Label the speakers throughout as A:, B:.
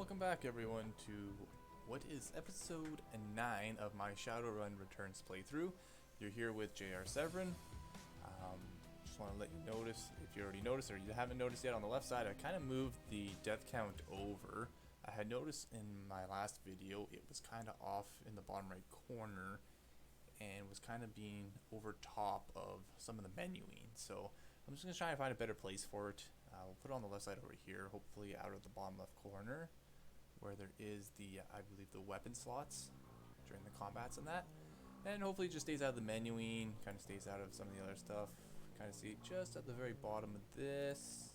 A: Welcome back everyone to what is episode 9 of my Shadowrun Returns playthrough. You're here with JRSEVERYN. Just want to let you notice, if you already noticed or you haven't noticed yet, on the left side I kind of moved the death count over. I had noticed in my last video it was kind of off in the bottom right corner and was kind of being over top of some of the menuing. So I'm just going to try and find a better place for it. We'll put it on the left side over here, hopefully out of the bottom left corner, where there is the, I believe, the weapon slots during the combats and that. And hopefully it just stays out of the menuing, kind of stays out of some of the other stuff. Kind of see it just at the very bottom of this.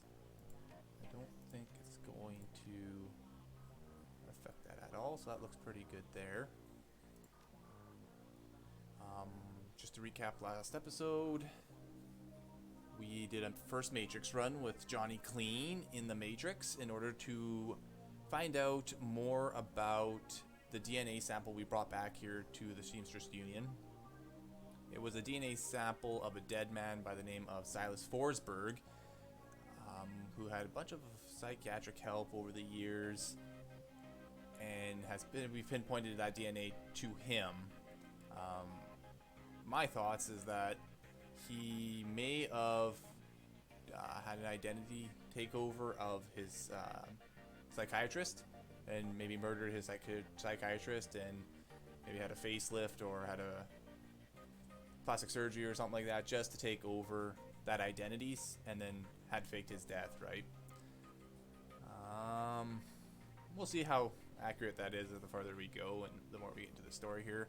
A: I don't think it's going to affect that at all, so that looks pretty good there. Just to recap last episode, we did a first Matrix run with Johnny Clean in the Matrix in order to find out more about the DNA sample we brought back here to the Seamstress Union. It was a DNA sample of a dead man by the name of Silas Forsberg, who had a bunch of psychiatric help over the years, and we've pinpointed that DNA to him. My thoughts is that he may have had an identity takeover of his psychiatrist, and maybe murdered his psychiatrist, and maybe had a facelift or had a plastic surgery or something like that just to take over that identity, and then had faked his death, right? We'll see how accurate that is the farther we go and the more we get into the story here.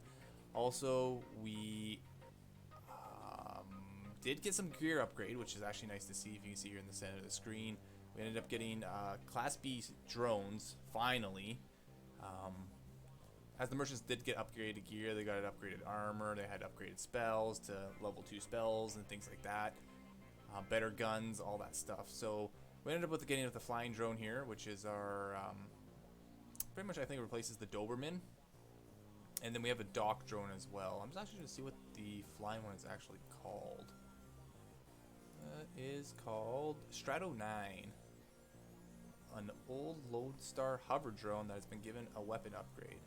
A: Also, we did get some gear upgrade, which is actually nice to see. If you can see here in the center of the screen, we ended up getting Class B drones, finally. As the merchants did get upgraded gear, they got upgraded armor, they had upgraded spells to level 2 spells and things like that. Better guns, all that stuff. So we ended up with getting the flying drone here, which is our, pretty much I think replaces the Doberman. And then we have a dock drone as well. I'm just actually going to see what the flying one is actually called. It is called Strato 9. An old Lodestar hover drone that has been given a weapon upgrade.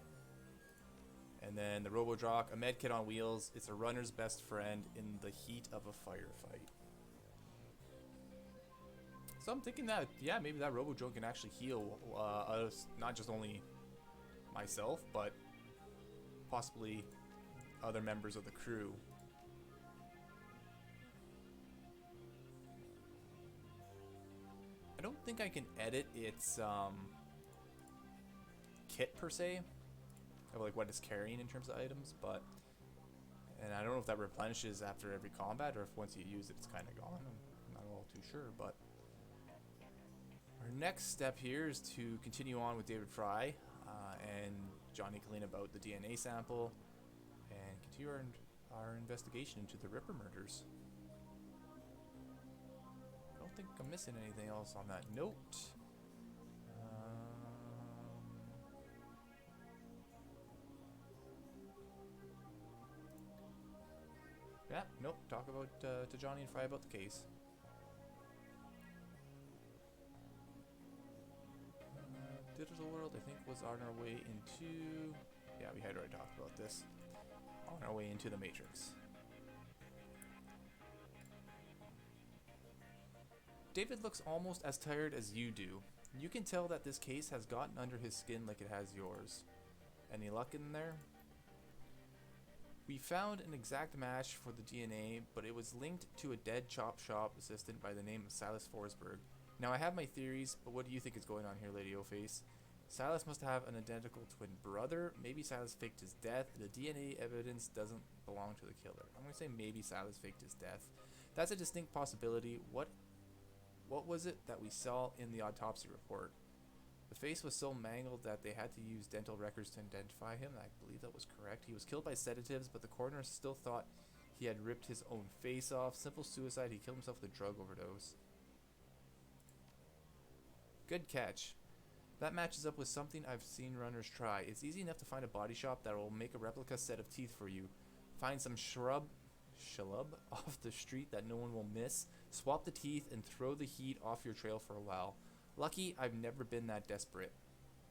A: And then the Robodroc, a medkit on wheels. It's a runner's best friend in the heat of a firefight. So I'm thinking that, yeah, maybe that Robodroc can actually heal us, not just only myself, but possibly other members of the crew. I don't think I can edit its kit per se, of like what it's carrying in terms of items, but, and I don't know if that replenishes after every combat or if once you use it it's kind of gone. I'm not all too sure, but our next step here is to continue on with David Fry and Johnny Clean about the DNA sample and continue our investigation into the Ripper murders. I don't think I'm missing anything else on that note. Yeah, nope, talk about to Johnny and Fry about the case. Digital World, I think, was on our way into... Yeah, we had already talked about this. On our way into the Matrix. David looks almost as tired as you do. You can tell that this case has gotten under his skin like it has yours. Any luck in there? We found an exact match for the DNA, but it was linked to a dead chop shop assistant by the name of Silas Forsberg. Now, I have my theories, but what do you think is going on here, Lady O-Face? Silas must have an identical twin brother. Maybe Silas faked his death. The DNA evidence doesn't belong to the killer. I'm going to say maybe Silas faked his death. That's a distinct possibility. What was it that we saw in the autopsy report? The face was so mangled that they had to use dental records to identify him. I believe that was correct. He was killed by sedatives, but the coroner still thought he had ripped his own face off. Simple suicide. He killed himself with a drug overdose. Good catch. That matches up with something I've seen runners try. It's easy enough to find a body shop that will make a replica set of teeth for you. Find some shalub off the street that no one will miss. Swap the teeth and throw the heat off your trail for a while. Lucky I've never been that desperate.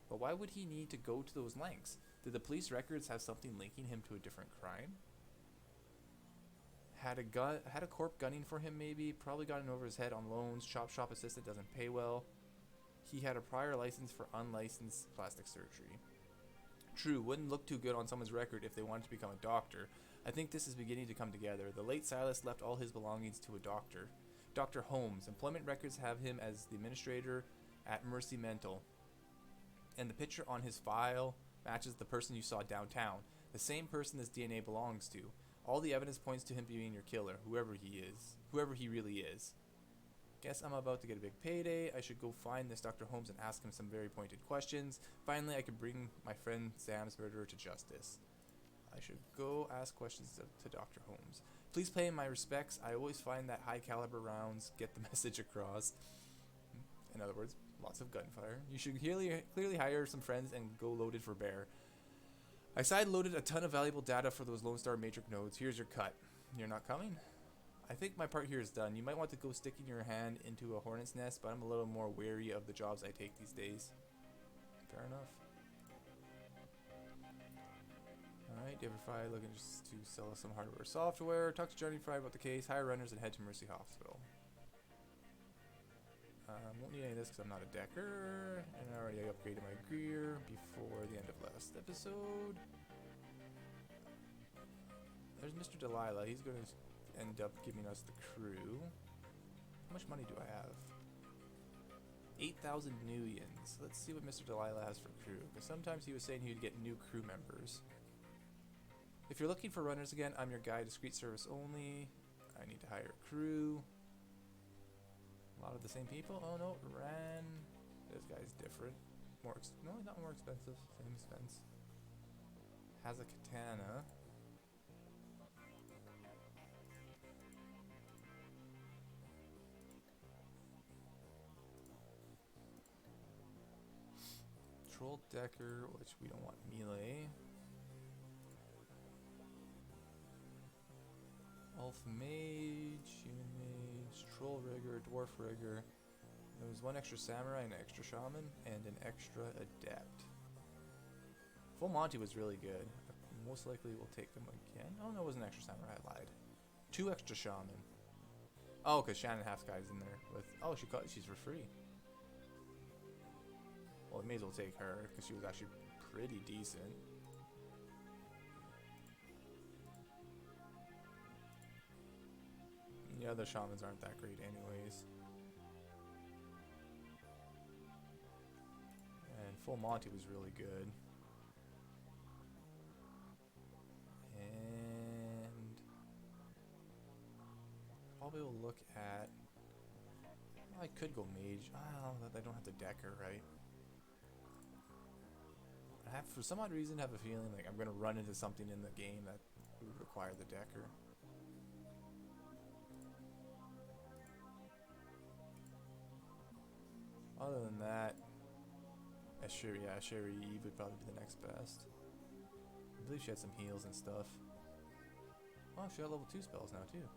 A: But why would he need to go to those lengths? Did the police records have something linking him to a different crime? Had a corp gunning for him maybe? Probably gotten over his head on loans. Chop shop assistant doesn't pay well. He had a prior license for unlicensed plastic surgery. True, wouldn't look too good on someone's record if they wanted to become a doctor. I think this is beginning to come together. The late Silas left all his belongings to a doctor. Dr. Holmes. Employment records have him as the administrator at Mercy Mental. And the picture on his file matches the person you saw downtown. The same person this DNA belongs to. All the evidence points to him being your killer, whoever he is. Whoever he really is. Guess I'm about to get a big payday. I should go find this Dr. Holmes and ask him some very pointed questions. Finally, I could bring my friend Sam's murderer to justice. I should go ask questions to Dr. Holmes. Please pay him my respects. I always find that high caliber rounds get the message across. In other words, lots of gunfire. You should clearly hire some friends and go loaded for bear. I side-loaded a ton of valuable data for those Lone Star Matrix nodes. Here's your cut. You're not coming? I think my part here is done. You might want to go sticking your hand into a hornet's nest, but I'm a little more wary of the jobs I take these days. Fair enough. Alright, David Fry looking just to sell us some hardware or software. Talk to Johnny Fry about the case, hire runners, and head to Mercy Hospital. Won't need any of this because I'm not a decker, and I already upgraded my gear before the end of last episode. There's Mr. Delilah. He's going to end up giving us the crew. How much money do I have? 8,000 millions. Let's see what Mr. Delilah has for crew, because sometimes he was saying he would get new crew members. If you're looking for runners again, I'm your guy. Discreet service only. I need to hire a crew. A lot of the same people. Oh no, Ran. This guy's different. No, he's not more expensive. Same expense. Has a katana. Troll Decker, which we don't want melee. Elf Mage, Human Mage, Troll Rigger, Dwarf Rigger. There was one extra Samurai, an extra Shaman, and an extra Adept. Full Monty was really good. Most likely we'll take them again. Oh no, it was an extra Samurai, I lied. 2 extra Shaman. Oh, because Shannon Halfsky's in there with... Oh, she's for free. Well, we may as well take her, because she was actually pretty decent. The other shamans aren't that great anyways. And Full Monty was really good. And probably will look at... Well, I could go mage. Oh, I don't have the decker, right? I have, for some odd reason, have a feeling like I'm going to run into something in the game that would require the decker. Other than that, Sherry Eve would probably be the next best. I believe she had some heals and stuff. Oh, she got level 2 spells now too.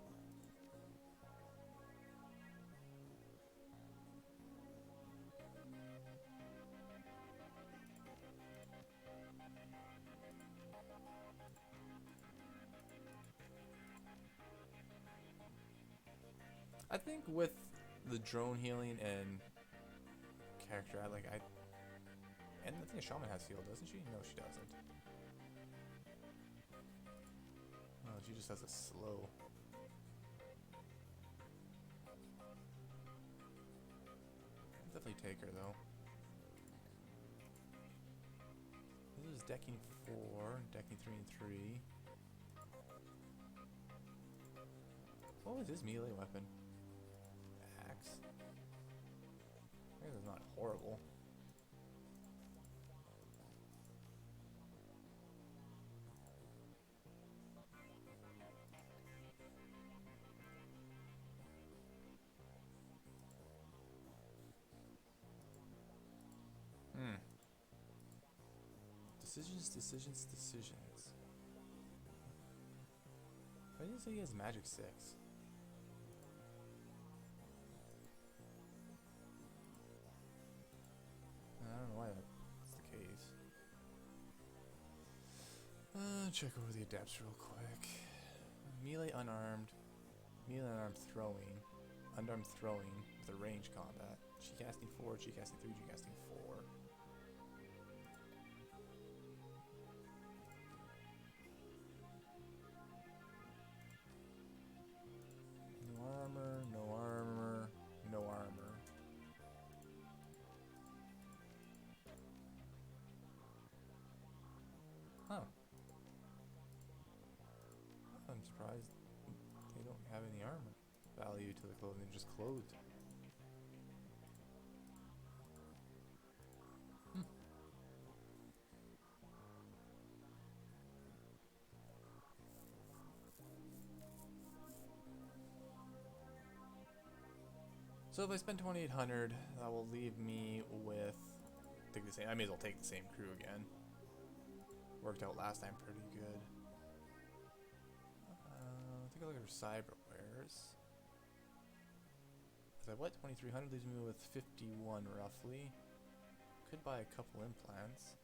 A: I think with the drone healing and character, and I think a shaman has heal, doesn't she? No, she doesn't. Oh, she just has a slow. I'll definitely take her though. This is decking 4, decking 3 and 3. What was his melee weapon? Axe. I guess it's not horrible. Decisions. Why did you say he has magic 6? I don't know why that's the Check over the adepts real quick. Melee unarmed. Melee unarmed throwing. Unarmed throwing with a range combat. She casting 4, she casting 3, she casting 4. No armor, no armor, no armor. Huh. I'm surprised they don't have any armor value to the clothing, they're just clothed. So if I spend 2,800, that will leave me with, I think the same. I may as well take the same crew again. Worked out last time pretty good. Take a look at her cyber wares. As I what? 2,300 leaves me with 51 roughly. Could buy a couple implants.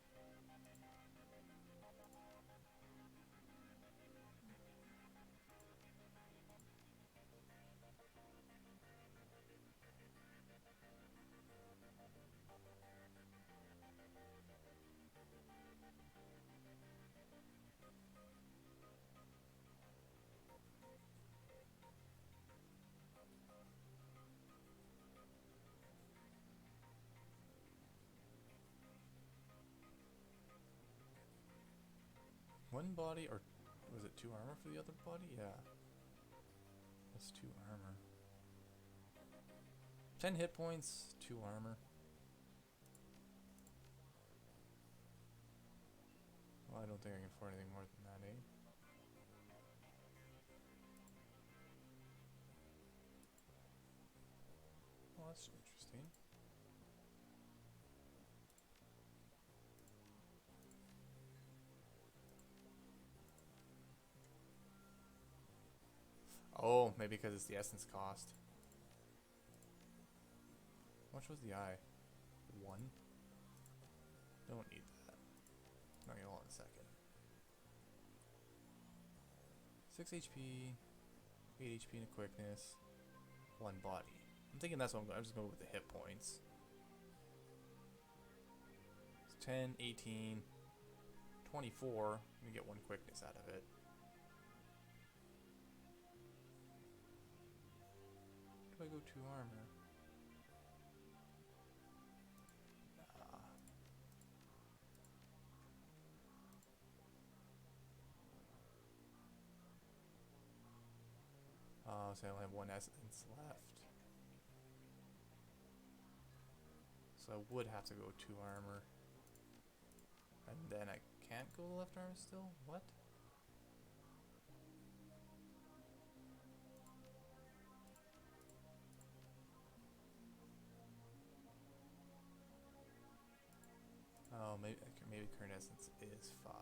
A: One body, or was it 2 armor for the other body? Yeah. That's 2 armor. 10 hit points, 2 armor. Well, I don't think I can afford anything more than that, eh? Well, that's interesting. Oh, maybe because it's the essence cost. How much was the eye? 1? Don't need that. No, hold on a second. 6 HP, 8 HP and a quickness, 1 body. I'm thinking that's what I'm going. I'm just going with the hit points. It's 10, 18, 24. I'm gonna get 1 quickness out of it. Do I go 2 armor? Oh, so I only have 1 essence left. So I would have to go 2 armor. And then I can't go left arm still? What? Oh, maybe current essence is 5.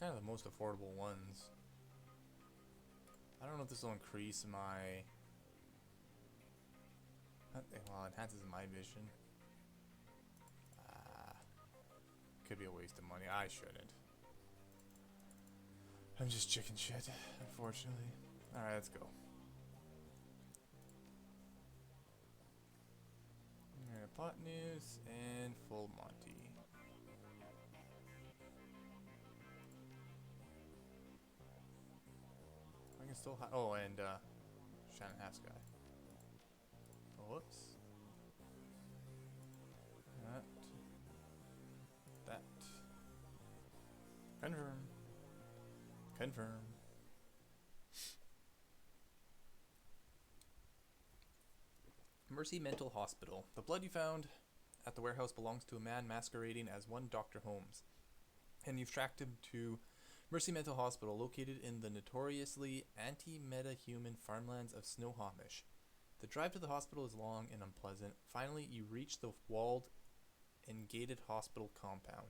A: Kind of the most affordable ones. I don't know if this will increase my... Well, enhances my vision. Could be a waste of money. I shouldn't. I'm just chicken shit, unfortunately. Alright, let's go. Hypotenuse and full Monty. I can still oh, and Shannon Haskell. Whoops. That. Confirm. Confirm. Mercy Mental Hospital. The blood you found at the warehouse belongs to a man masquerading as one Dr. Holmes, and you've tracked him to Mercy Mental Hospital, located in the notoriously anti-meta-human farmlands of Snohomish. The drive to the hospital is long and unpleasant. Finally, you reach the walled and gated hospital compound.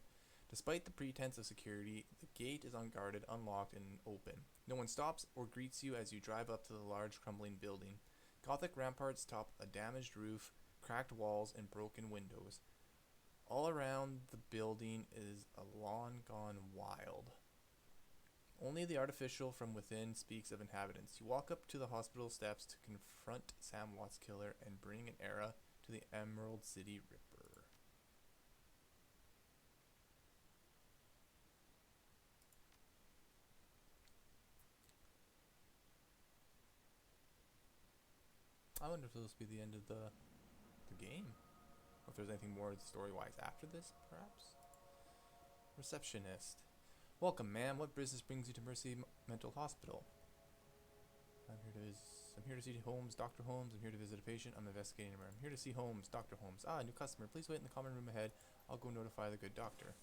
A: Despite the pretense of security, the gate is unguarded, unlocked, and open. No one stops or greets you as you drive up to the large crumbling building. Gothic ramparts top a damaged roof, cracked walls, and broken windows. All around the building is a lawn gone wild. Only the artificial from within speaks of inhabitants. You walk up to the hospital steps to confront Sam Watt's killer and bring an era to the Emerald City Ripper. I wonder if this will be the end of the game. Or if there's anything more story-wise after this, perhaps? Receptionist. Welcome, ma'am. What business brings you to Mercy Mental Hospital? I'm here to see Holmes, Dr. Holmes. I'm here to visit a patient. I'm investigating a murder. I'm here to see Holmes, Dr. Holmes. Ah, new customer. Please wait in the common room ahead. I'll go notify the good doctor.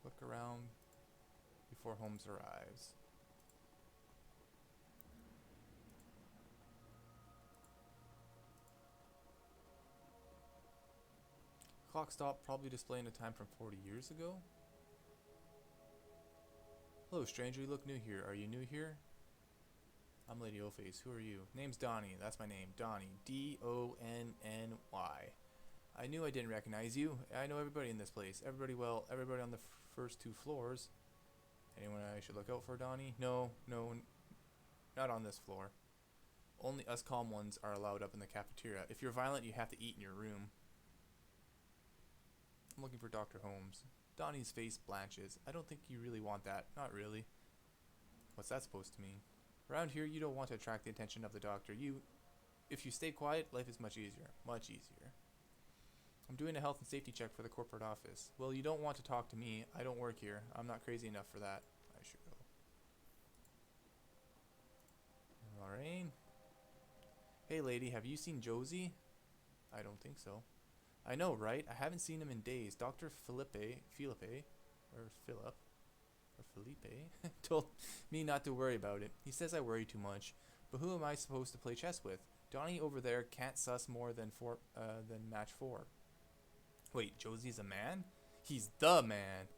A: Look around before Holmes arrives. Clock stopped, probably displaying a time from 40 years ago. Hello, stranger. You look new here. Are you new here? I'm Lady O-Face. Who are you? Name's Donnie. That's my name. Donnie. D-O-N-N-Y. I knew I didn't recognize you. I know everybody in this place. Everybody on the first 2 floors. Anyone I should look out for, Donnie? No, not on this floor. Only us calm ones are allowed up in the cafeteria. If you're violent, you have to eat in your room. I'm looking for Dr. Holmes. Donnie's face blanches. I don't think you really want that. Not really. What's that supposed to mean? Around here, you don't want to attract the attention of the doctor. If you stay quiet, life is much easier. Much easier. I'm doing a health and safety check for the corporate office. Well, you don't want to talk to me. I don't work here. I'm not crazy enough for that. I should go. Lorraine? Hey, lady, have you seen Josie? I don't think so. I know, right? I haven't seen him in days. Dr. Philippe, told me not to worry about it. He says I worry too much. But who am I supposed to play chess with? Donnie over there can't suss more than match 4. Wait, Josie's a man? He's the man.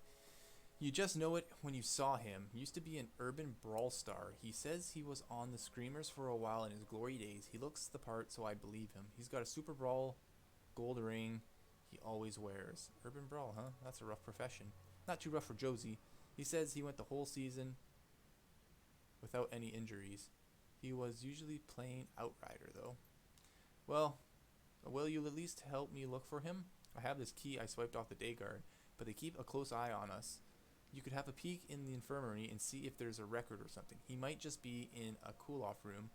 A: You just know it when you saw him. He used to be an urban brawl star. He says he was on the Screamers for a while in his glory days. He looks the part, so I believe him. He's got a super brawl gold ring he always wears. Urban brawl, huh? That's a rough profession. Not too rough for Josie. He says he went the whole season without any injuries. He was usually playing Outrider, though. Well, will you at least help me look for him? I have this key I swiped off the day guard, but they keep a close eye on us. You could have a peek in the infirmary and see if there's a record or something. He might just be in a cool-off room,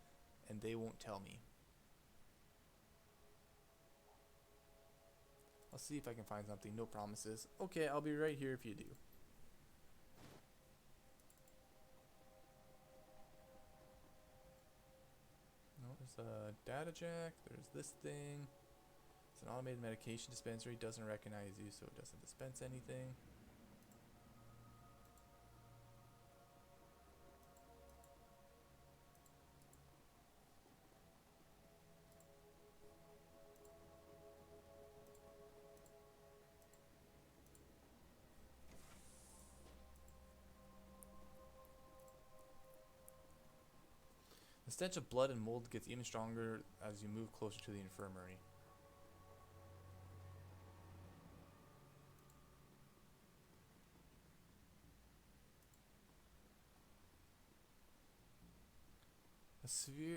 A: and they won't tell me. I'll see if I can find something. No promises. Okay, I'll be right here if you do. No, there's a data jack. There's this thing. It's an automated medication dispensary. Doesn't recognize you, so it doesn't dispense anything. The stench of blood and mold gets even stronger as you move closer to the infirmary.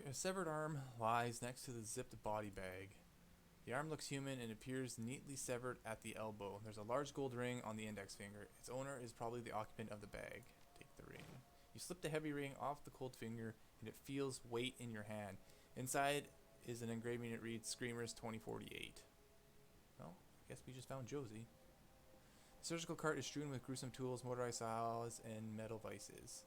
A: A severed arm lies next to the zipped body bag. The arm looks human and appears neatly severed at the elbow. There's a large gold ring on the index finger. Its owner is probably the occupant of the bag. Take the ring. You slip the heavy ring off the cold finger and it feels weight in your hand. Inside is an engraving that reads Screamers 2048. Well, I guess we just found Josie. The surgical cart is strewn with gruesome tools, motorized saws, and metal vices.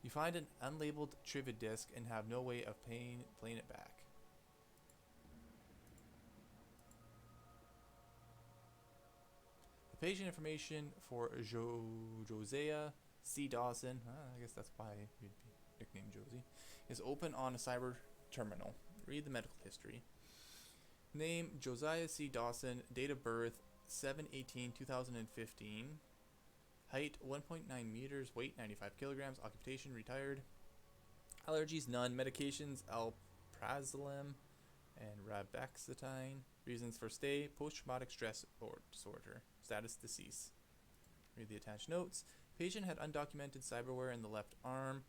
A: You find an unlabeled trivia disc and have no way of playing it back. Patient information for Josiah C. Dawson, I guess that's why you'd be nicknamed Josie, is open on a cyber terminal. Read the medical history. Name Josiah C. Dawson. Date of birth 7/18/2015. Height 1.9 meters. Weight 95 kilograms. Occupation retired. Allergies none. Medications alprazolam and rabaxetine. Reasons for stay post-traumatic stress disorder. Status deceased. Read the attached notes. Patient had undocumented cyberware in the left arm,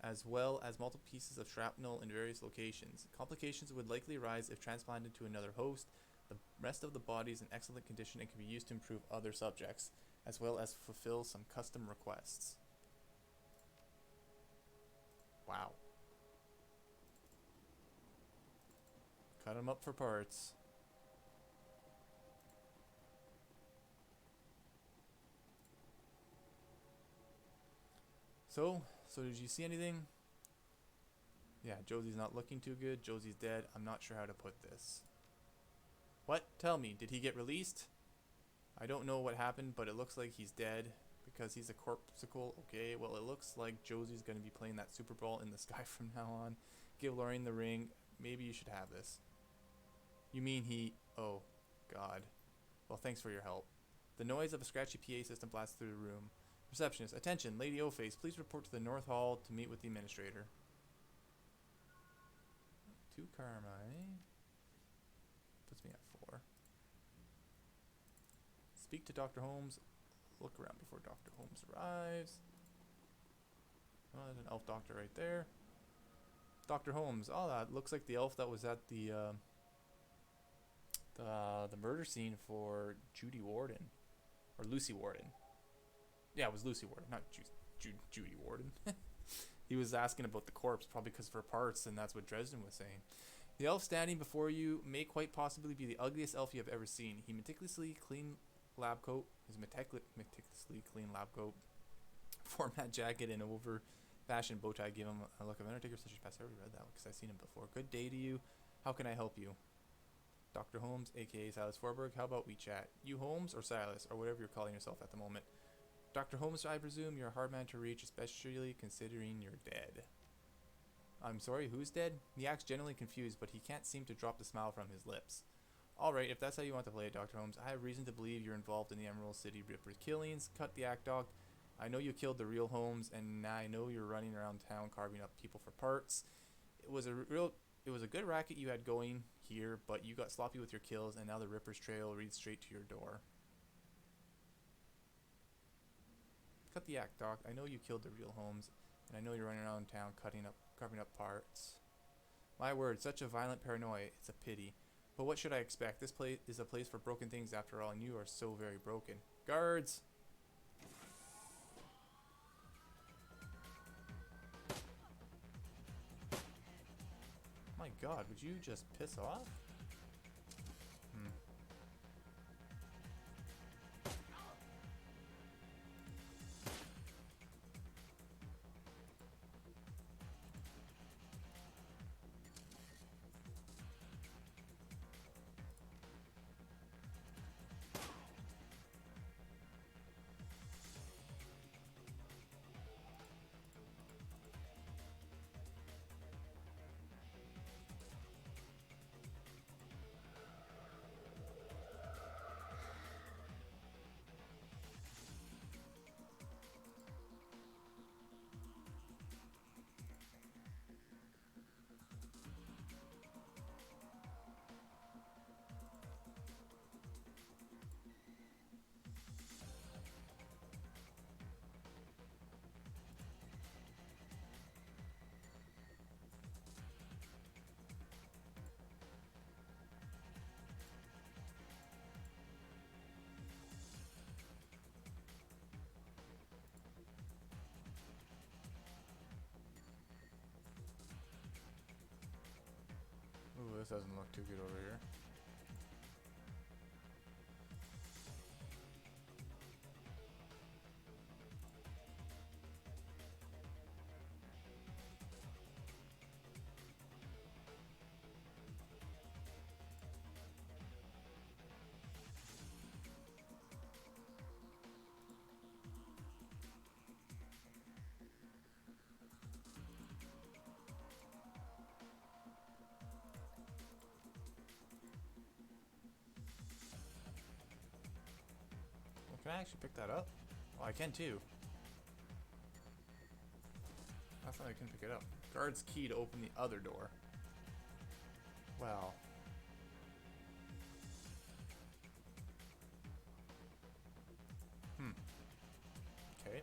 A: as well as multiple pieces of shrapnel in various locations. Complications would likely arise if transplanted to another host. The rest of the body is in excellent condition and can be used to improve other subjects, as well as fulfill some custom requests. Wow. Cut them up for parts. So did you see anything? Yeah, Josie's not looking too good. Josie's dead. I'm not sure how to put this. What? Tell me, did he get released? I don't know what happened, but it looks like he's dead because he's a corpsicle. Okay, well, it looks like Josie's going to be playing that Super Bowl in the sky from now on. Give Lorraine the ring. Maybe you should have this. You mean he... Oh, God. Well, thanks for your help. The noise of a scratchy PA system blasts through the room. Receptionist, attention, Lady O-Face, please report to the North Hall to meet with the administrator. 2 karma, eh? Puts me at 4. Speak to Dr. Holmes. Look around before Dr. Holmes arrives. Oh, there's an elf doctor right there. Dr. Holmes. Oh, that looks like the elf that was at the murder scene for Judy Warden. Or Lucy Warden. Yeah, it was Lucy Warden, not Judy Warden. He was asking about the corpse, probably because of her parts, and that's what Dresden was saying. The elf standing before you may quite possibly be the ugliest elf you have ever seen. His meticulously clean lab coat, format jacket, and over-fashioned bow tie give him a look of Undertaker such as past. I already read that one because I've seen him before. Good day to you. How can I help you? Dr. Holmes, aka Silas Forberg. How about we chat? You Holmes or Silas, or whatever you're calling yourself at the moment. Dr. Holmes, I presume you're a hard man to reach, especially considering you're dead. I'm sorry, who's dead? He acts generally confused, but he can't seem to drop the smile from his lips. Alright, if that's how you want to play it, Dr. Holmes, I have reason to believe you're involved in the Emerald City Ripper killings. Cut the act, dog. I know you killed the real Holmes, and I know you're running around town carving up people for parts. It was a good racket you had going here, but you got sloppy with your kills, and now the Ripper's trail leads straight to your door. Cut the act, Doc. I know you killed the real Holmes, and I know you're running around town carving up parts. My word, such a violent paranoia. It's a pity. But what should I expect? This place is a place for broken things after all, and you are so very broken. Guards! My God, would you just piss off? Ooh, this doesn't look too good over here. Can I actually pick that up? Oh, I can too. I thought I couldn't pick it up. Guard's key to open the other door. Well. Okay.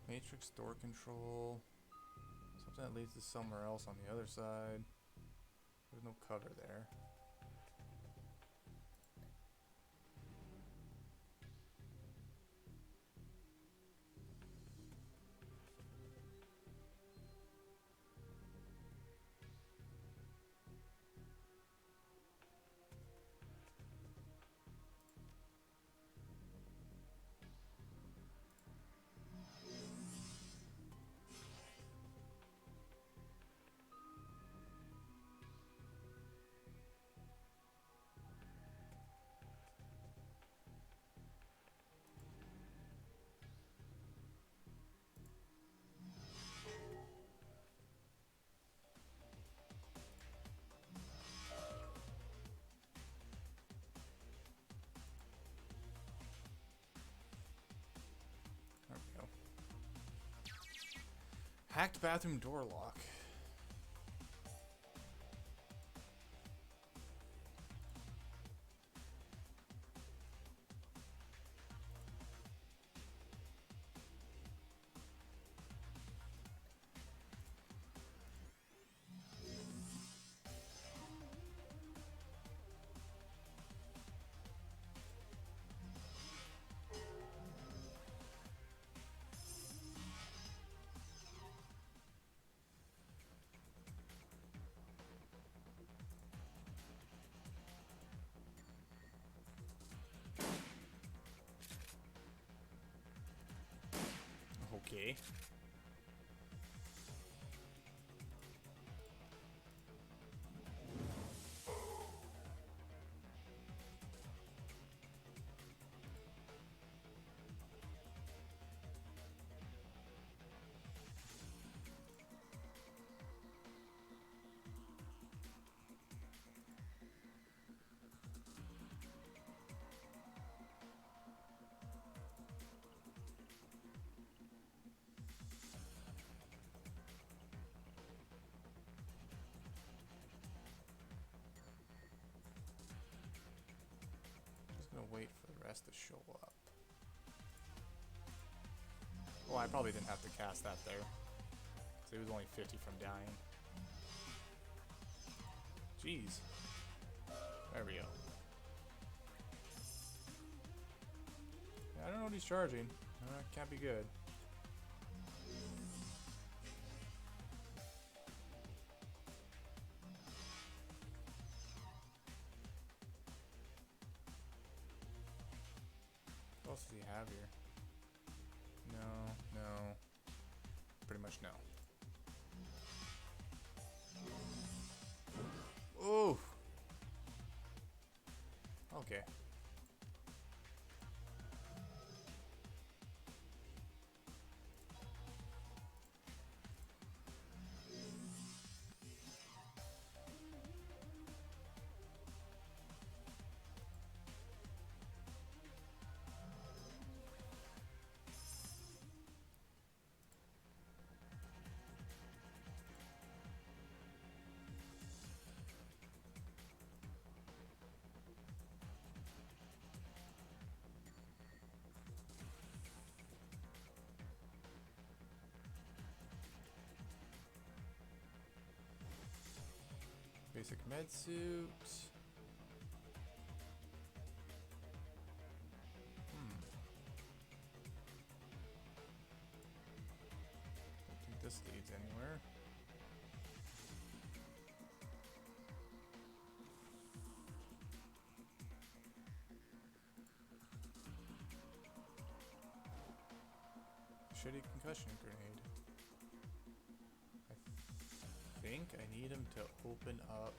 A: Matrix door control. Something that leads to somewhere else on the other side. There's no cover there. There we go. Hacked bathroom door lock. Okay. Gonna wait for the rest to show up. Well, I probably didn't have to cast that there, because it was only 50 from dying. Jeez. There we go. Yeah, I don't know what he's charging. Can't be good. What else does he have here? No, no. Pretty much no. Oh! Okay. basic med suit. Don't think this leads anywhere. Shitty concussion grenade. I think I need him to open up.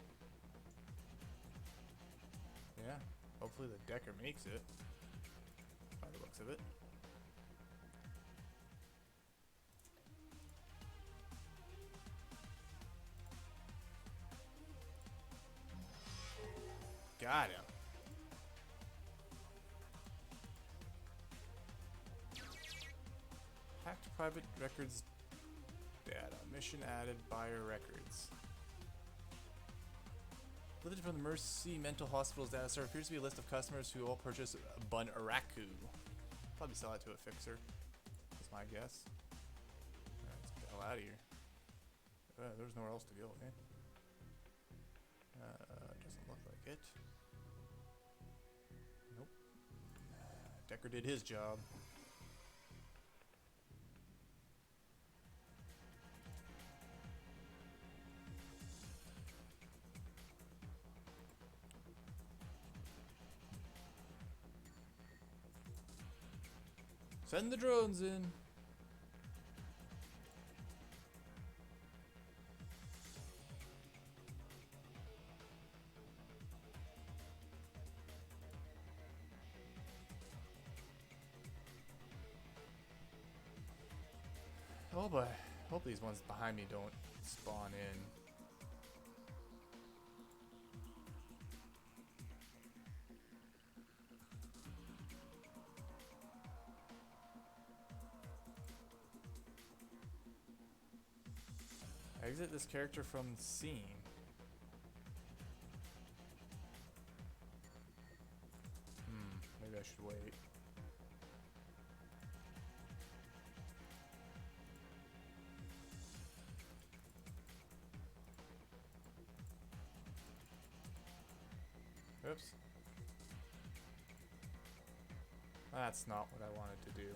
A: Yeah, hopefully the Decker makes it. By the looks of it. Got him. Hacked private records data. Mission added buyer records. Lifted from the Mercy Mental Hospital's data server appears to be a list of customers who all purchased Bun Araku. Probably sell that to a fixer. That's my guess. Alright, let's get the hell out of here. There's nowhere else to go, eh? Doesn't look like it. Nope. Decker did his job. Send the drones in. Oh boy. Hope these ones behind me don't spawn in. Exit this character from the scene. Maybe I should wait. Oops. That's not what I wanted to do.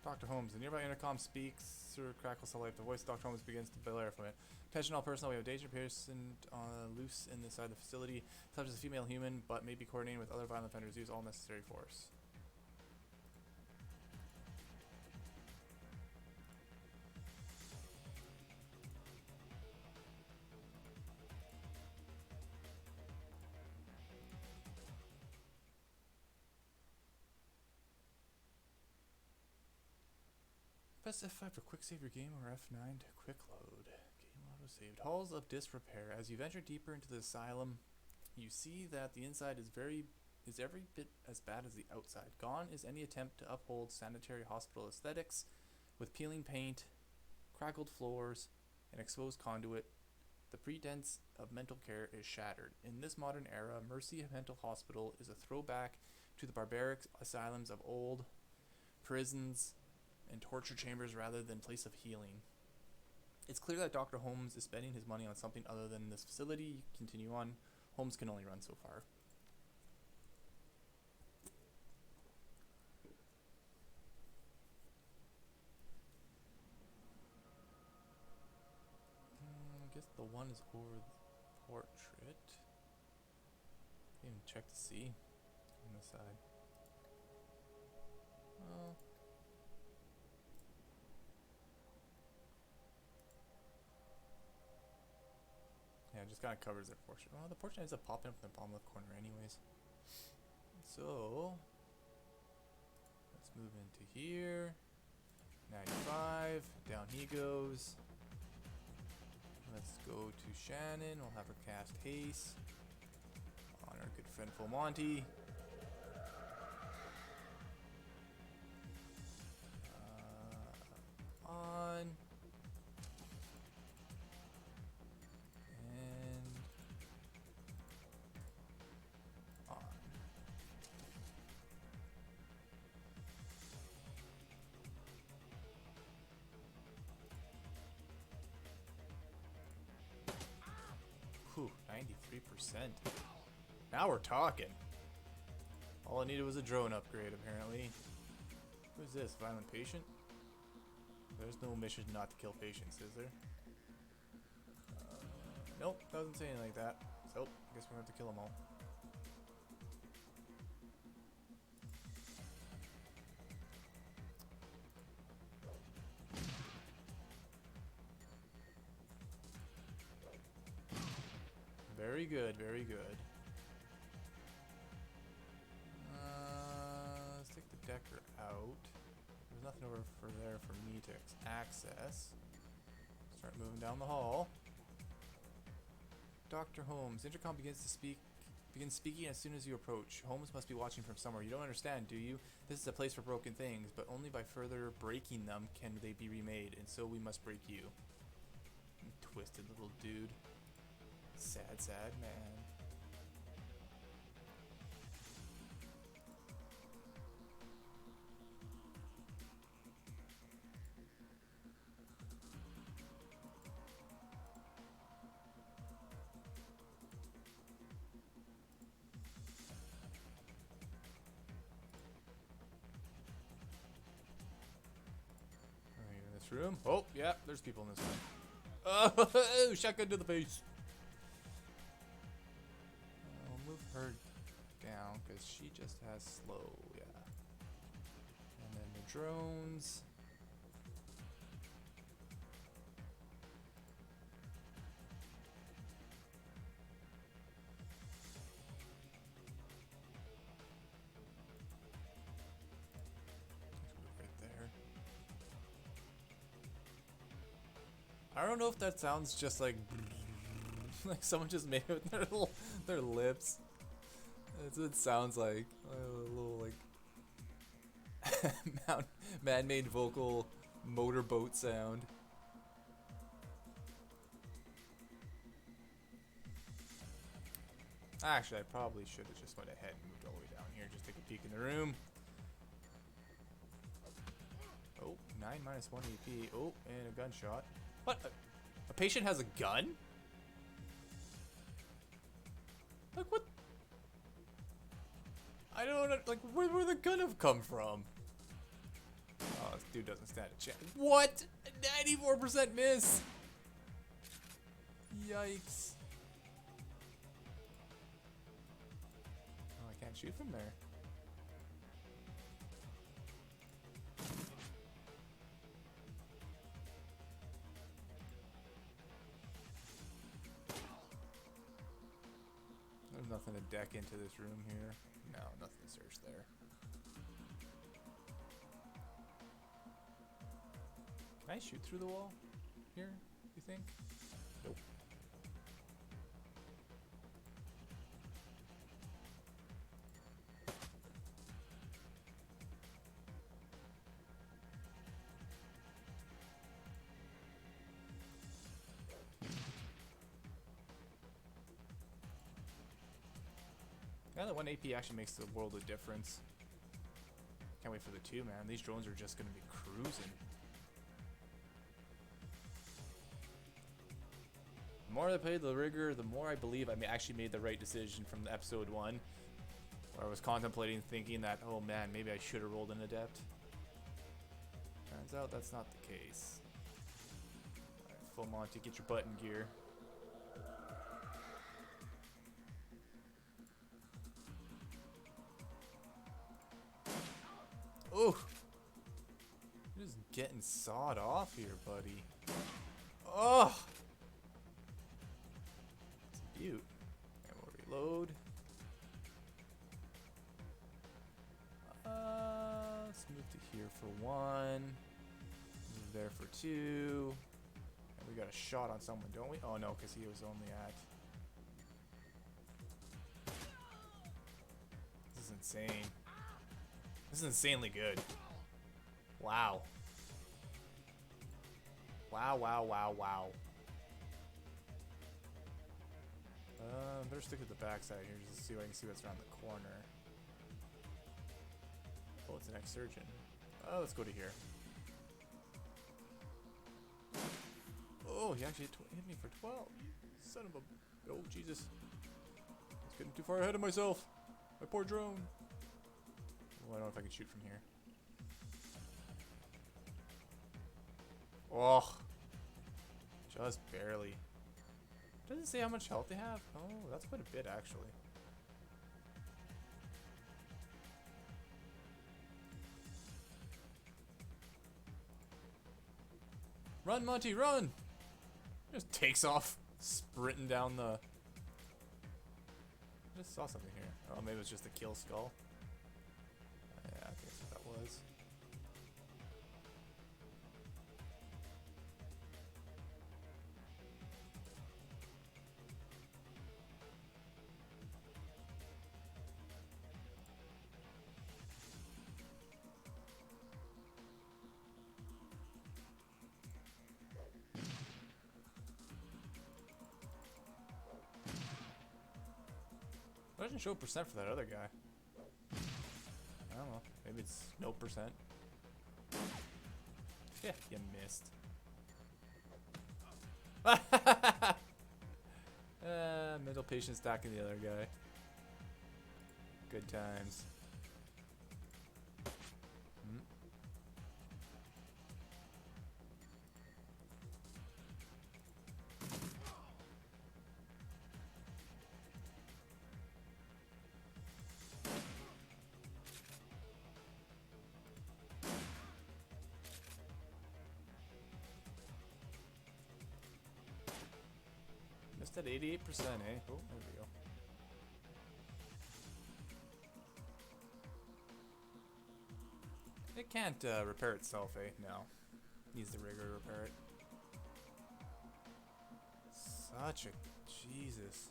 A: Dr. Holmes. The nearby intercom speaks through crackles of light. The voice of Dr. Holmes begins to blare from it. Attention all personnel, we have a danger person loose inside the facility. Such as a female human, but may be coordinating with other violent offenders. Use all necessary force. Press F5 for quick save your game or F9 to quick load. Game auto saved. Halls of disrepair. As you venture deeper into the asylum, you see that the inside is every bit as bad as the outside. Gone is any attempt to uphold sanitary hospital aesthetics with peeling paint, crackled floors, and exposed conduit. The pretense of mental care is shattered. In this modern era, Mercy Mental Hospital is a throwback to the barbaric asylums of old, prisons, and torture chambers rather than place of healing. It's clear that Dr. Holmes is spending his money on something other than this facility. You continue on. Holmes can only run so far. I guess the one is over the portrait. Even check to see on this side. Well, yeah, it just kind of covers their portrait. Oh, the portrait ends up popping up in the bottom left corner anyways. 5. Down he goes. Let's go to Shannon. We'll have her cast haste on our good friend Full Monty. On. And on. Whew, 93%. Now we're talking. All I needed was a drone upgrade, apparently. Who's this? Violent patient? There's no mission not to kill patients, is there? Nope, doesn't say anything like that. So, I guess we're going to have to kill them all. Very good, very good. Let's take the Decker out. There's nothing over for there for me to access. Start moving down the hall. Dr. Holmes, intercom begins speaking as soon as you approach. Holmes must be watching from somewhere. You don't understand, do you? This is a place for broken things, but only by further breaking them can they be remade, and so we must break you. You twisted little dude. Sad, sad man. Room. Oh, yeah, there's people in this room. Oh, shotgun to the face. I'll move her down because she just has slow, yeah. And then the drones. I don't know if that sounds just like like someone just made it with their lips. That's what it sounds like. A little like man-made vocal motorboat sound. Actually, I probably should have just went ahead and moved all the way down here. Just take a peek in the room. Oh, 9 minus 1 AP. Oh, and a gunshot. What? A patient has a gun? Like, what? I don't know. Like, where would the gun have come from? Oh, this dude doesn't stand a chance. What? 94% miss! Yikes. Oh, I can't shoot from there. There's nothing to deck into this room here. No, nothing to search there. Can I shoot through the wall here, you think? Nope. Yeah, that 1 AP actually makes the world of difference. Can't wait for the 2, man. These drones are just going to be cruising. The more I play the rigor, the more I believe I actually made the right decision from the episode 1. Where I was contemplating, thinking that, oh man, maybe I should have rolled an adept. Turns out that's not the case. Alright, Full Monty, get your butt in gear. Oh! You're just getting sawed off here, buddy. Oh! It's a beaut. And we'll reload. Let's move to here for 1. Move there for 2. And we got a shot on someone, don't we? Oh no, because he was only at... This is insane. This is insanely good. Wow. Wow, wow, wow, wow. Better stick to the backside here just to see if I can see what's around the corner. Oh, it's an ex-surgeon. Oh, let's go to here. Oh, he actually hit me for 12. Son of a... Oh, Jesus. I was getting too far ahead of myself. My poor drone. Oh, I don't know if I can shoot from here. Oh. Just barely. Doesn't say how much health they have. Oh, that's quite a bit, actually. Run, Monty, run! Just takes off, sprinting down the... I just saw something here. Oh, maybe it was just a kill skull. Yeah, I think that's what that was. It doesn't show percent for that other guy. I don't know. Maybe it's no percent. Yeah, you missed. Mental patience stacking the other guy. Good times. Missed at 88%, eh? Oh, there we go. It can't repair itself, eh? No. Needs the rigger to repair it. Such a... Jesus.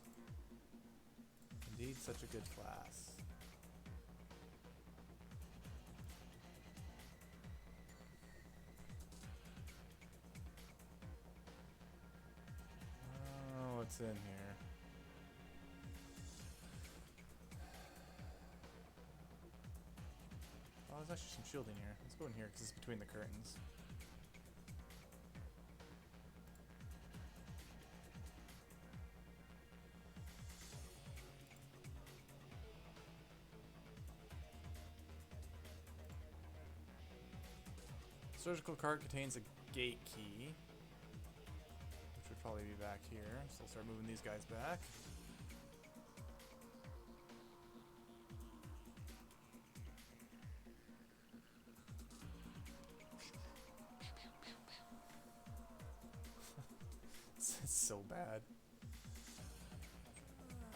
A: Indeed, such a good class. Oh, what's in here? Oh, there's actually some shielding here. Let's go in here because it's between the curtains. Surgical cart contains a gate key, which would probably be back here. So I'll start moving these guys back. It's so bad.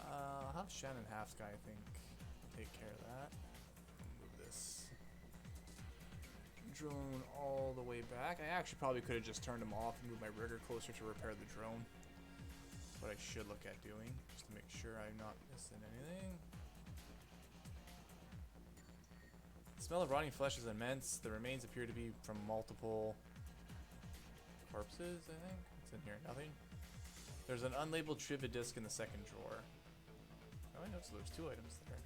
A: I'll have Shannon Half Sky, I think, take care of that. Move this drone all the way back. I actually probably could have just turned him off and moved my rigger closer to repair the drone. That's what I should look at doing, just to make sure I'm not missing anything. The smell of rotting flesh is immense. The remains appear to be from multiple corpses, I think. What's in here? Nothing. There's an unlabeled trivia disc in the second drawer. Oh, I know, so there's 2 items there.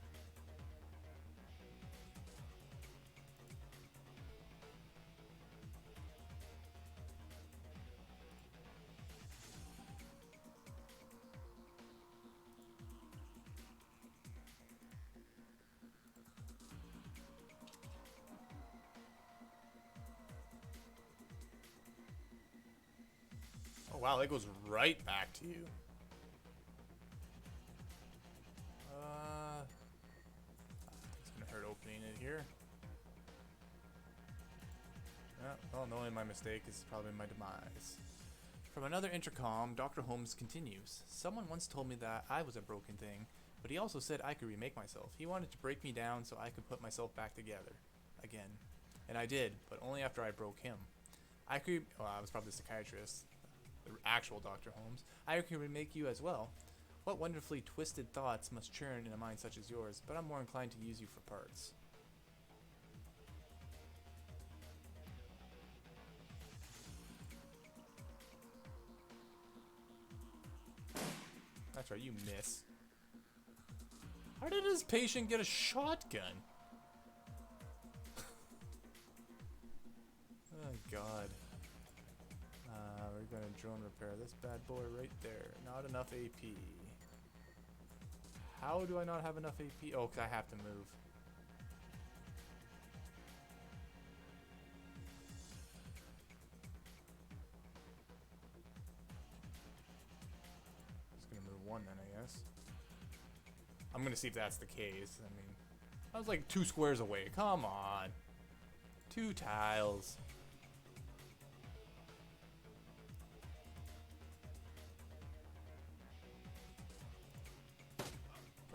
A: Oh wow, that goes right back to you. It's gonna hurt opening it here. Yeah, well, knowing my mistake is probably my demise. From another intercom, Dr. Holmes continues. Someone once told me that I was a broken thing, but he also said I could remake myself. He wanted to break me down so I could put myself back together. Again. And I did, but only after I broke him. I could. Well, I was probably the psychiatrist, the actual Dr. Holmes. I could remake you as well. What wonderfully twisted thoughts must churn in a mind such as yours, but I'm more inclined to use you for parts. That's right, you miss. How did this patient get a shotgun? Oh god. We're gonna drone repair this bad boy right there. Not enough AP. How do I not have enough AP? Oh, because I have to move. Just gonna move one then, I guess. I'm gonna see if that's the case. I mean, I was like 2 squares away. Come on. 2 tiles.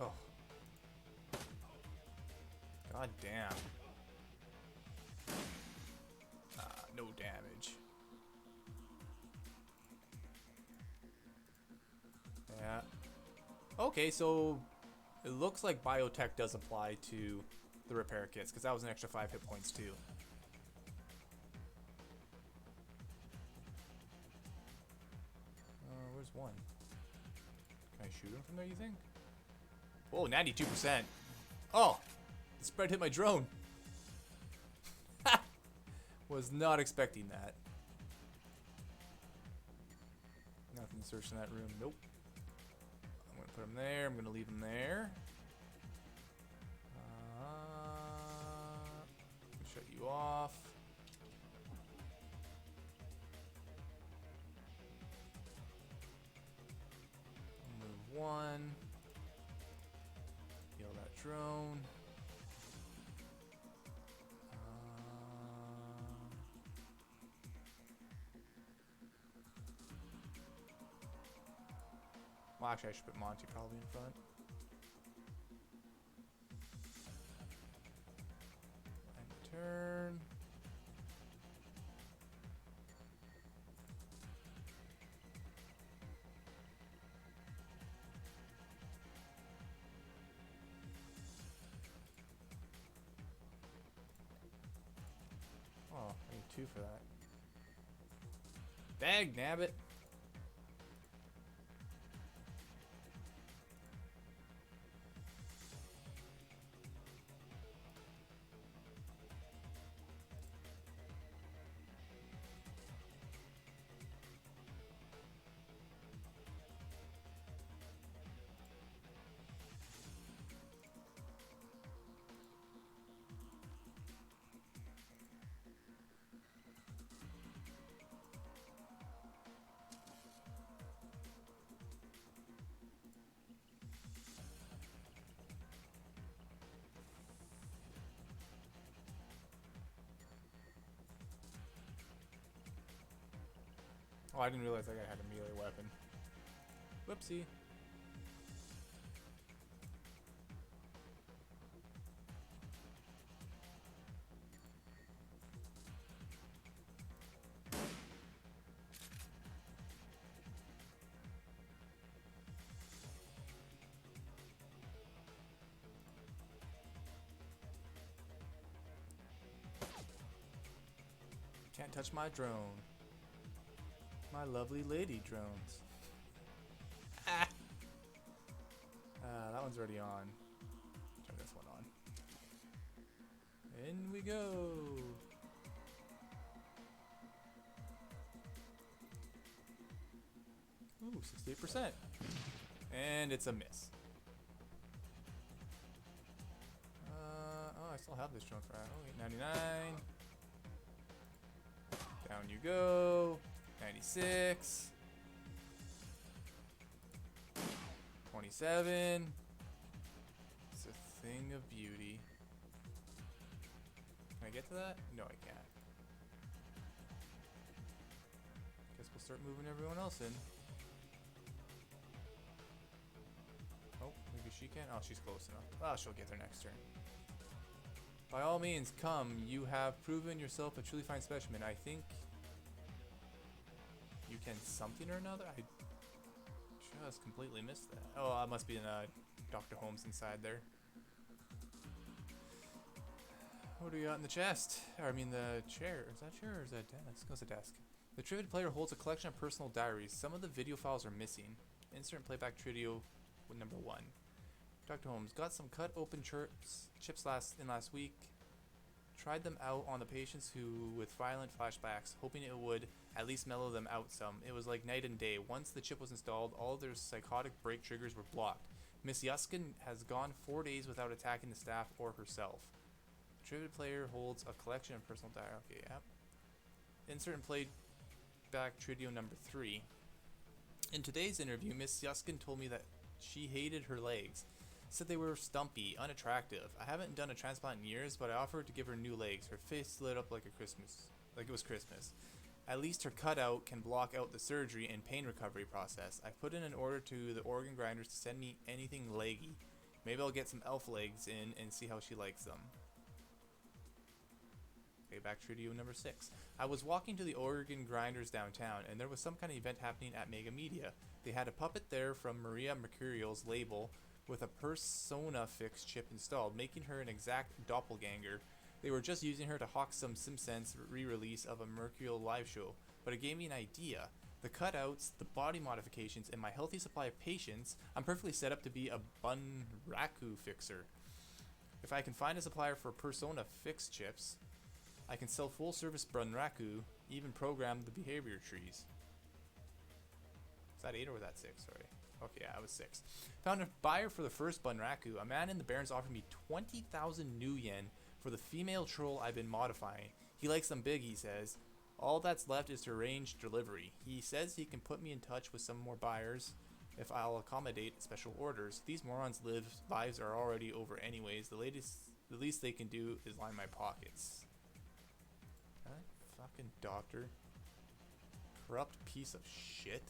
A: Oh. God damn. No damage. Yeah. Okay, so it looks like biotech does apply to the repair kits, because that was an extra 5 hit points too. Where's one? Can I shoot him from there, you think? Oh, 92%. Oh! The spread hit my drone. Was not expecting that. Nothing to search in that room. Nope. I'm going to put him there. I'm going to leave him there. Shut you off. Move one. Heal that drone. Well, actually, I should put Monty probably in front. And turn. Oh, I need 2 for that. Dag nabbit. Oh, I didn't realize that guy had a melee weapon. Whoopsie. Can't touch my drone. My lovely lady drones. Ah. That one's already on. Turn this one on. In we go. Ooh, 68%. And it's a miss. Oh, I still have this drone for 899. Down you go. 96. 27. It's a thing of beauty. Can I get to that? No, I can't. Guess we'll start moving everyone else in. Oh, maybe she can? Oh, she's close enough. Well, she'll get there next turn. By all means, come. You have proven yourself a truly fine specimen. I think You can something or another? I just completely missed that. Oh, I must be in Dr. Holmes inside there. What do we got in the chest? Or, I mean the chair. Is that chair or is that desk? What's a desk? The Trivid player holds a collection of personal diaries. Some of the video files are missing. Insert playback trio with number 1. Dr. Holmes got some cut open chips last week. Tried them out on the patients who with violent flashbacks, hoping it would at least mellow them out some. It was like night and day. Once the chip was installed, all of their psychotic break triggers were blocked. Miss Yuskin has gone 4 days without attacking the staff or herself. The Trivid player holds a collection of personal diary. Okay, yep. Insert and playback trio number 3. In today's interview, Miss Yuskin told me that she hated her legs. Said they were stumpy, unattractive. I haven't done a transplant in years, but I offered to give her new legs. Her face lit up like it was Christmas. At least her cutout can block out the surgery and pain recovery process. I put in an order to the organ grinders to send me anything leggy. Maybe I'll get some elf legs in and see how she likes them. Okay, back to trio number 6. I was walking to the organ grinders downtown, and there was some kind of event happening at Mega Media. They had a puppet there from Maria Mercurial's label, with a Persona Fix chip installed, making her an exact doppelganger. They were just using her to hawk some SimSense re-release of a Mercurial live show, but it gave me an idea. The cutouts, the body modifications, and my healthy supply of patience, I'm perfectly set up to be a Bunraku fixer. If I can find a supplier for Persona Fix chips, I can sell full-service Bunraku, even program the behavior trees. Is that 8 or was that 6? Sorry. Okay, yeah, I was 6. Found a buyer for the first Bunraku. A man in the Barrens offered me 20,000 new yen for the female troll I've been modifying. He likes them big, he says. All that's left is to arrange delivery. He says he can put me in touch with some more buyers if I'll accommodate special orders. These morons' lives are already over anyways. The least they can do is line my pockets. That fucking doctor. Corrupt piece of shit.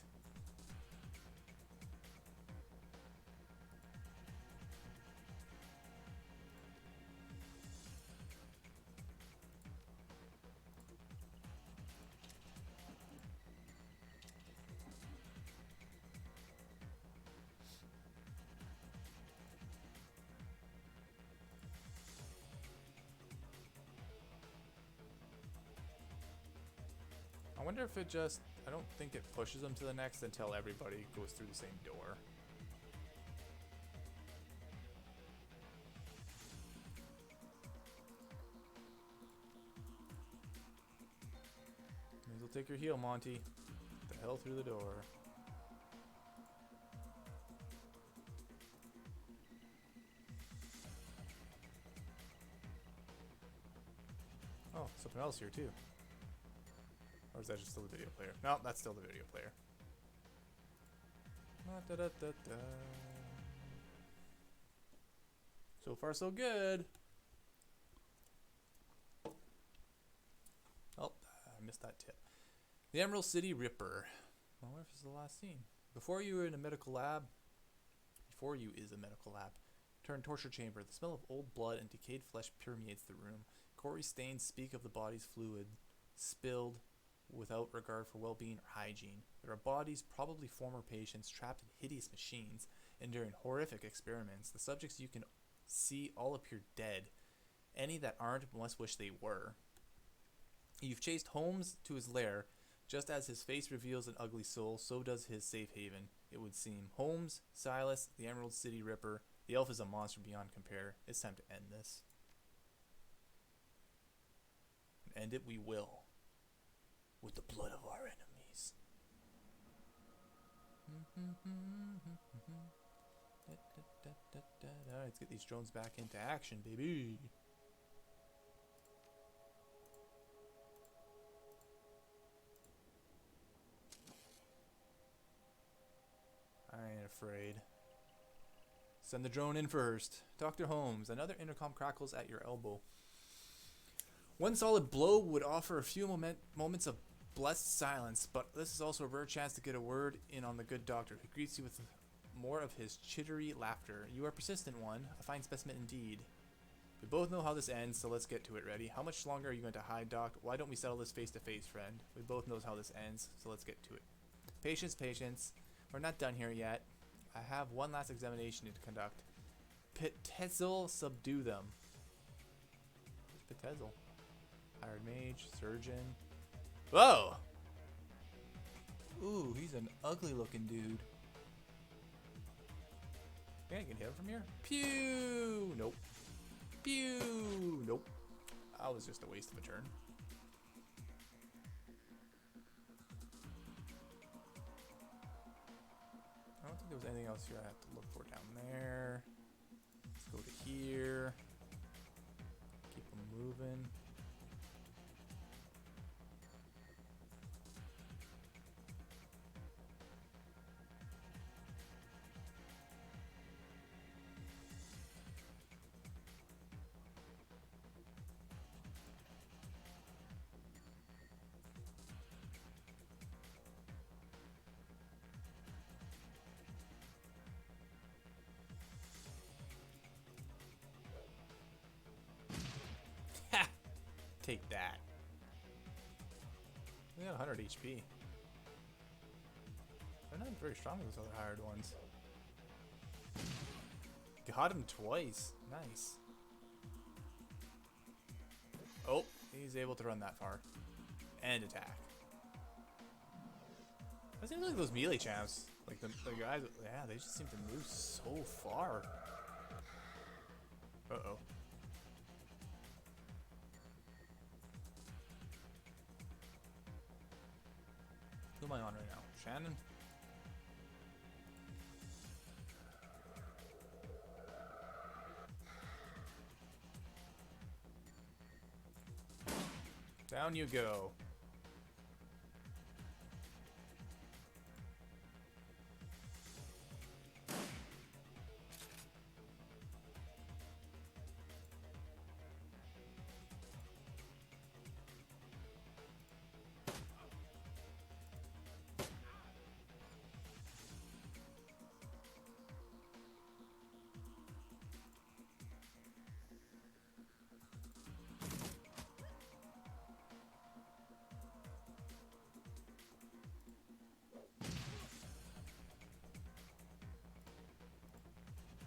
A: I wonder if it just, I don't think it pushes them to the next until everybody goes through the same door. May as well take your heal, Monty. Get the hell through the door. Oh, something else here too. Or is that just still the video player? No, that's still the video player. So far, so good. Oh, I missed that tip. The Emerald City Ripper. I wonder if this is the last scene. Before you is a medical lab. Turn torture chamber. The smell of old blood and decayed flesh permeates the room. Gory stains speak of the body's fluid spilled without regard for well-being or hygiene. There are bodies, probably former patients, trapped in hideous machines, enduring horrific experiments. The subjects you can see all appear dead. Any that aren't must wish they were. You've chased Holmes to his lair. Just as his face reveals an ugly soul, so does his safe haven, it would seem. Holmes, Silas, the Emerald City Ripper. The elf is a monster beyond compare. It's time to end this. And end it we will. With the blood of our enemies. Alright, let's get these drones back into action, baby. I ain't afraid. Send the drone in first. Dr. Holmes, another intercom crackles at your elbow. One solid blow would offer a few moments of blessed silence, but this is also a rare chance to get a word in on the good doctor, who greets you with more of his chittery laughter. You are a persistent one, a fine specimen indeed. We both know how this ends, so let's get to it. Ready? How much longer are you going to hide, Doc? Why don't we settle this face to face, friend? We both knows how this ends, so let's get to it. Patience, patience. We're not done here yet. I have one last examination to conduct. Pitezel, subdue them. Who's Pitezel? Hired mage, surgeon. Whoa! Ooh, he's an ugly looking dude. Think I can hit him from here? Pew! Nope. Pew! Nope. That was just a waste of a turn. I don't think there was anything else here I have to look for down there. Let's go to here. Keep them moving. Take that. We got 100 HP. They're not very strong as those other hired ones. Got him twice. Nice. Oh, he's able to run that far. And attack. It seems like those melee champs, like the guys, yeah, they just seem to move so far. Uh-oh. Who am I on right now? Shannon? Down you go.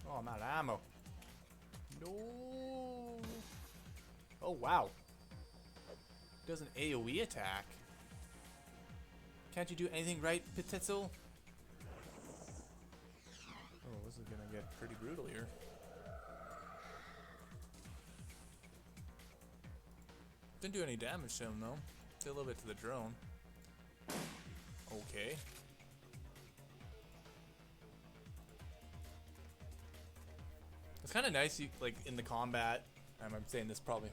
A: Oh, I'm out of ammo. No. Oh, wow. Does an AoE attack. Can't you do anything right, Pitezel? Oh, this is gonna get pretty brutal here. Didn't do any damage to him, though. Did a little bit to the drone. Okay. It's kind of nice, you, like, in the combat, and I'm saying this probably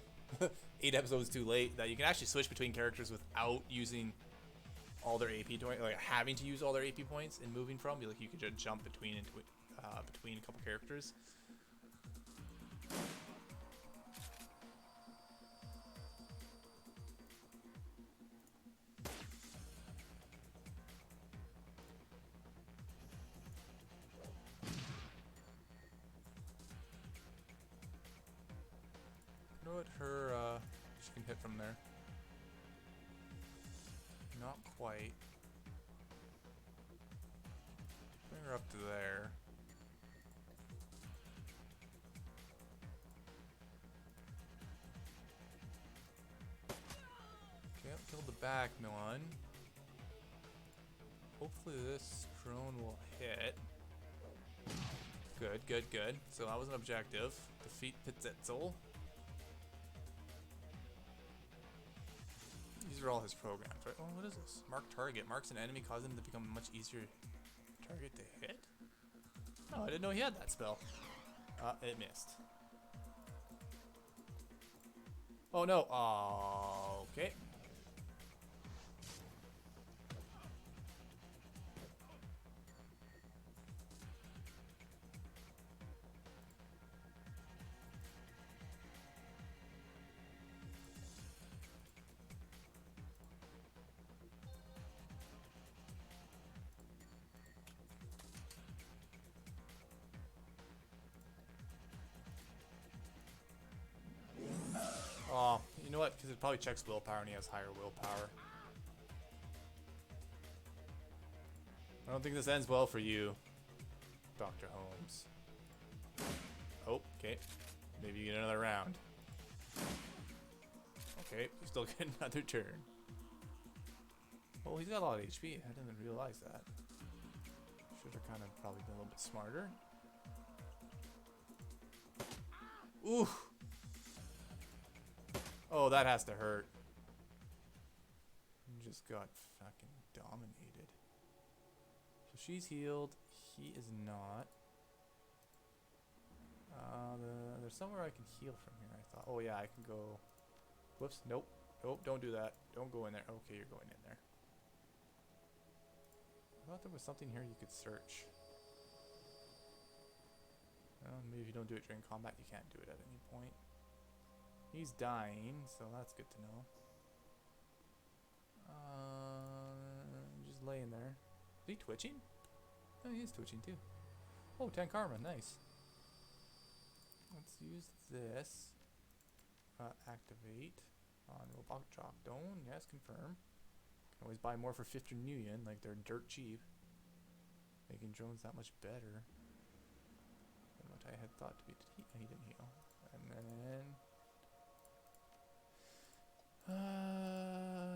A: 8 episodes too late, that you can actually switch between characters without using all their AP points, like having to use all their AP points and moving from. Like, you could just jump between between a couple characters. You know what? She can hit from there. Not quite. Bring her up to there. Okay, I'll kill the back one. Hopefully this drone will hit. Good, good, good. So that was an objective. Defeat Pitezel. These are all his programs, right? Oh, what is this? Mark target. Marks an enemy, cause them to become a much easier target to hit? Oh, I didn't know he had that spell. It missed. Oh no. Oh, okay. probably checks willpower and he has higher willpower. I don't think this ends well for you, Dr. Holmes. Oh, okay. Maybe you get another round. Okay, you still get another turn. Oh, he's got a lot of HP. I didn't realize that. Should have kind of probably been a little bit smarter. Ooh. Oh, that has to hurt. You just got fucking dominated. So she's healed. He is not. There's somewhere I can heal from here, I thought. Oh, yeah, I can go. Whoops. Nope. Nope, don't do that. Don't go in there. Okay, you're going in there. I thought there was something here you could search. Well, maybe if you don't do it during combat, you can't do it at any point. He's dying, so that's good to know. Just laying there. Is he twitching? Oh, he is twitching too. Oh, 10 karma, nice. Let's use this. Activate on Robot Chalk Dome. Yes, confirm. Can always buy more for 50 million, like they're dirt cheap. Making drones that much better than what I had thought to be. He didn't heal. And then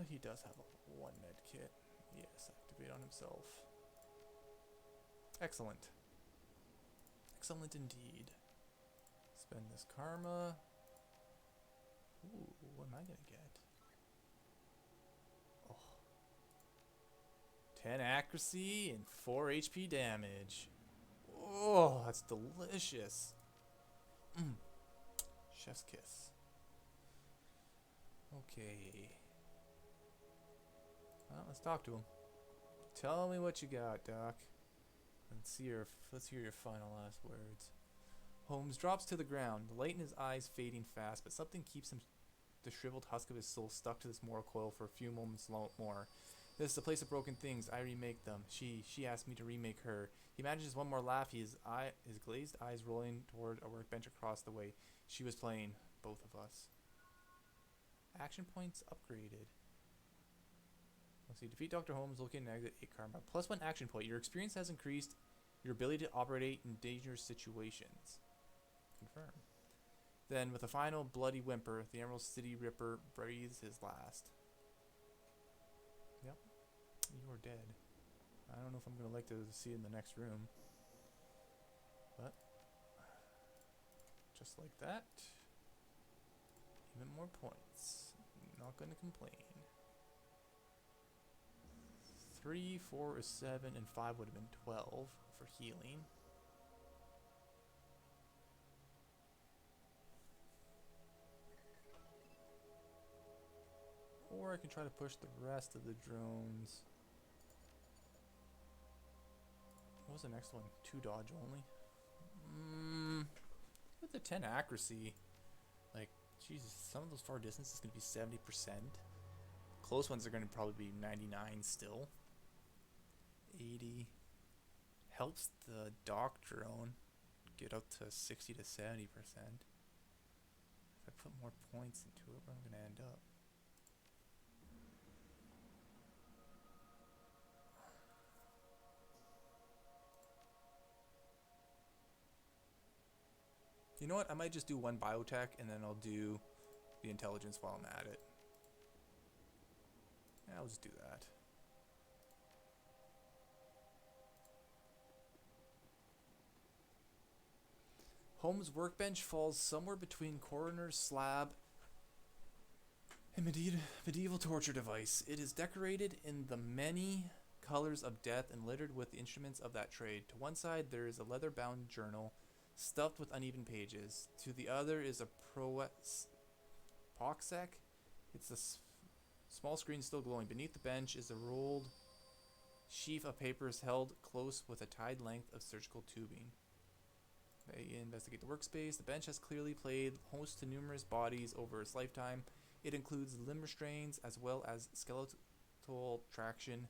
A: he does have a 1 med kit. Yes, activate on himself. Excellent. Excellent indeed. Spend this karma. Ooh, what am I gonna get? Oh. 10 accuracy and 4 HP damage. Oh, that's delicious. Chef's kiss. Okay. Well, let's talk to him. Tell me what you got, Doc. Let's hear your final last words. Holmes drops to the ground, the light in his eyes fading fast, but something keeps him, the shriveled husk of his soul, stuck to this moral coil for a few moments more. This is a place of broken things. I remake them. She asked me to remake her. He manages one more laugh. His glazed eyes rolling toward a workbench across the way. She was playing both of us. Action points upgraded. Let's see. Defeat Dr. Holmes, locate and exit 8 karma. Plus 1 action point. Your experience has increased your ability to operate in dangerous situations. Confirm. Then, with a final bloody whimper, the Emerald City Ripper breathes his last. Yep. You're dead. I don't know if I'm going to like to see it in the next room. But, just like that. Even more points. Not going to complain. 3, 4 is 7, and 5 would have been 12 for healing. Or I can try to push the rest of the drones. What was the next one? 2 dodge only? With the 10 accuracy, like, Jesus, some of those far distances is going to be 70%. Close ones are going to probably be 99 still. 80. Helps the dock drone get up to 60 to 70%. If I put more points into it, where am I going to end up? You know what? I might just do 1 biotech and then I'll do the intelligence while I'm at it. Yeah, I'll just do that. Holmes' workbench falls somewhere between coroner's slab and medieval torture device. It is decorated in the many colors of death and littered with the instruments of that trade. To one side there is a leather-bound journal stuffed with uneven pages. To the other is a Proxec. It's a small screen still glowing. Beneath the bench is a rolled sheaf of papers held close with a tied length of surgical tubing. They investigate the workspace. The bench has clearly played host to numerous bodies over its lifetime. It includes limb restraints as well as skeletal traction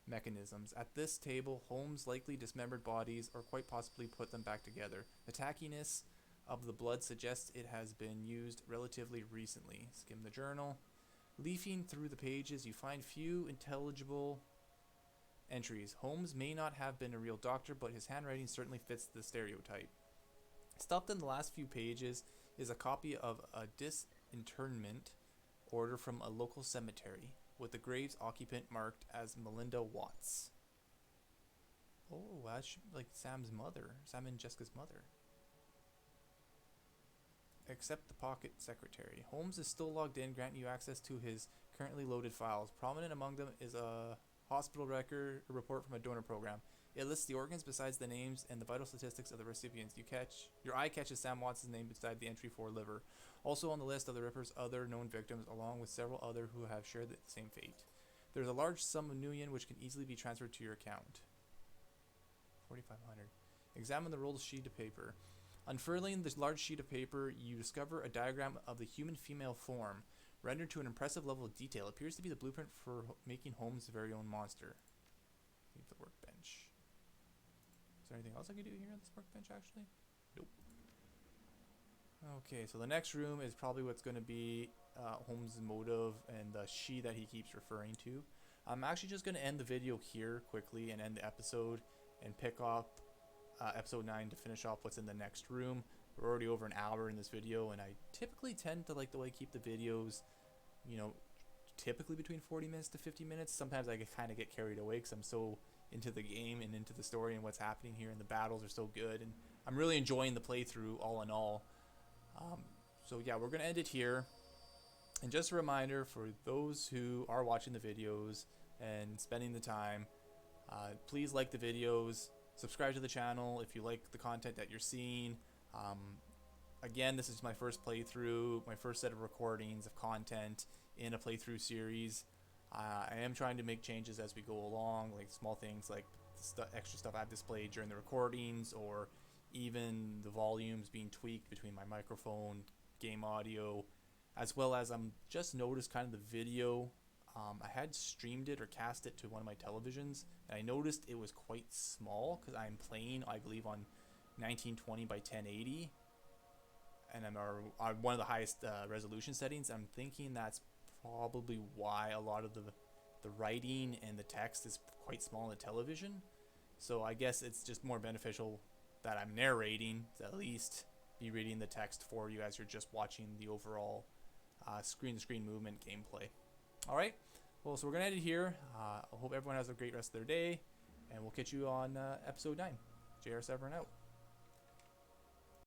A: mechanisms. At this table, Holmes likely dismembered bodies or quite possibly put them back together. The tackiness of the blood suggests it has been used relatively recently. Skim the journal. Leafing through the pages, you find few intelligible entries. Holmes may not have been a real doctor, but his handwriting certainly fits the stereotype. Stuffed in the last few pages is a copy of a disinterment order from a local cemetery, with the grave's occupant marked as Melinda Watts. Oh, that's like Sam and Jessica's mother. Accept the pocket secretary. Holmes is still logged in, granting you access to his currently loaded files. Prominent among them is a hospital record, a report from a donor program. It lists the organs besides the names and the vital statistics of the recipients. Your eye catches Sam Watts' name beside the entry for liver. Also on the list of the Ripper's other known victims, along with several other who have shared the same fate. There's a large sum of Nuyen which can easily be transferred to your account. 4,500. Examine the rolled sheet of paper. Unfurling this large sheet of paper, you discover a diagram of the human female form, rendered to an impressive level of detail. It appears to be the blueprint for making Holmes' very own monster. Leave the workbench. Is there anything else I can do here on this workbench, actually? Nope. Okay, so the next room is probably what's going to be Holmes' motive and the she that he keeps referring to. I'm actually just going to end the video here quickly and end the episode and pick up episode 9 to finish off what's in the next room. We're already over an hour in this video, and I typically tend to like the way I keep the videos, you know, typically between 40 minutes to 50 minutes. Sometimes I kind of get carried away because I'm so into the game and into the story and what's happening here, and the battles are so good, and I'm really enjoying the playthrough all in all. So yeah, we're gonna end it here. And just a reminder for those who are watching the videos and spending the time, please like the videos, subscribe to the channel if you like the content that you're seeing. Again, this is my first playthrough, my first set of recordings of content in a playthrough series. I am trying to make changes as we go along, like small things like extra stuff I've displayed during the recordings, or even the volumes being tweaked between my microphone, game audio, as well as I'm just noticed kind of the video. I had streamed it or cast it to one of my televisions, and I noticed it was quite small because I'm playing, I believe, on 1920 by 1080, and I'm one of the highest resolution settings. I'm thinking that's probably why a lot of the writing and the text is quite small on the television. So I guess it's just more beneficial that I'm narrating, to at least be reading the text for you as you're just watching the overall screen-to-screen movement gameplay. Alright, well, so we're going to end it here. I hope everyone has a great rest of their day, and we'll catch you on episode 9. JRSEVERYN out.